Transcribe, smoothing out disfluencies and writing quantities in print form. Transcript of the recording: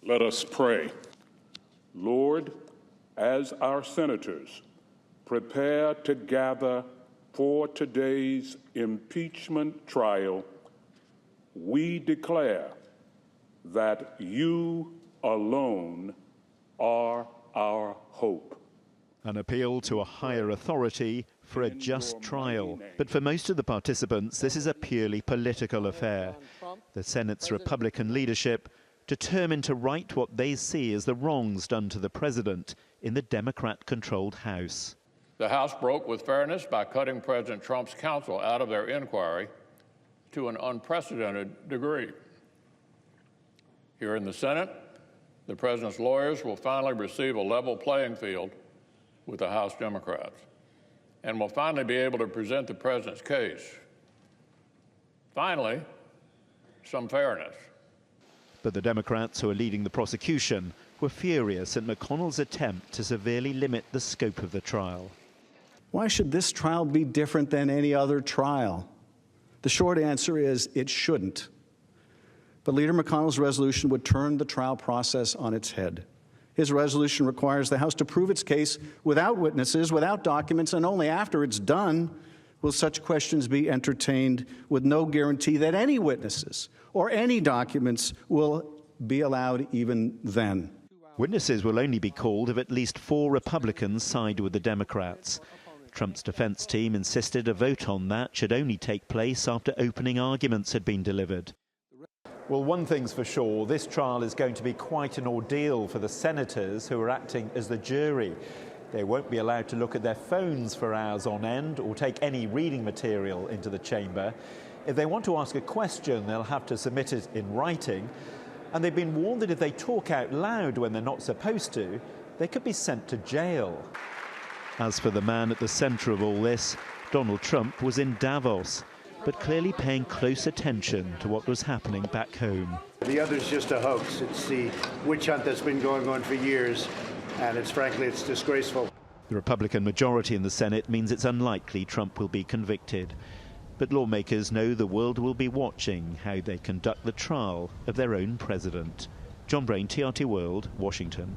Let us pray. Lord, as our senators prepare to gather for today's impeachment trial, we declare that you alone are our hope. An appeal to a higher authority for a just trial. But for most of the participants, this is a purely political affair. The Senate's Republican leadership determined to right what they see as the wrongs done to the president in the Democrat-controlled House. The House broke with fairness by cutting President Trump's counsel out of their inquiry to an unprecedented degree. Here in the Senate, the president's lawyers will finally receive a level playing field with the House Democrats and will finally be able to present the president's case. Finally, some fairness. But the Democrats who are leading the prosecution were furious at McConnell's attempt to severely limit the scope of the trial. Why should this trial be different than any other trial? The short answer is it shouldn't. But Leader McConnell's resolution would turn the trial process on its head. His resolution requires the House to prove its case without witnesses, without documents, and only after it's done will such questions be entertained, with no guarantee that any witnesses or any documents will be allowed even then. Witnesses will only be called if at least 4 Republicans side with the Democrats. Trump's defense team insisted a vote on that should only take place after opening arguments had been delivered. Well, one thing's for sure, this trial is going to be quite an ordeal for the senators who are acting as the jury. They won't be allowed to look at their phones for hours on end or take any reading material into the chamber. If they want to ask a question, they'll have to submit it in writing. And they've been warned that if they talk out loud when they're not supposed to, they could be sent to jail. As for the man at the centre of all this, Donald Trump was in Davos, but clearly paying close attention to what was happening back home. The other's just a hoax. It's the witch hunt that's been going on for years, and frankly, it's disgraceful. The Republican majority in the Senate means it's unlikely Trump will be convicted. But lawmakers know the world will be watching how they conduct the trial of their own president. John Brain, TRT World, Washington.